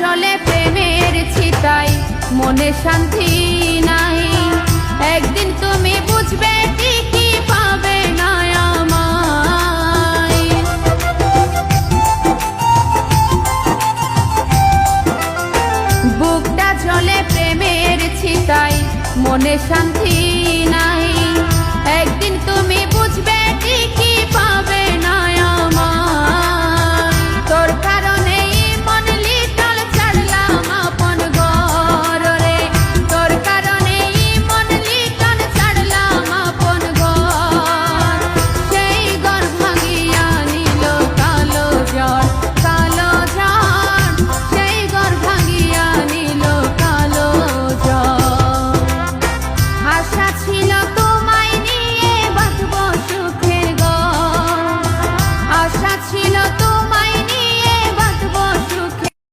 জলে প্রেমের ছিটাই, মনে শান্তি নাই। একদিন তুমি বুঝবে ঠিকই পাবে না আমায়। বুকটা জলে প্রেমের ছিটাই, মনে শান্তি নাই। একদিন তুমি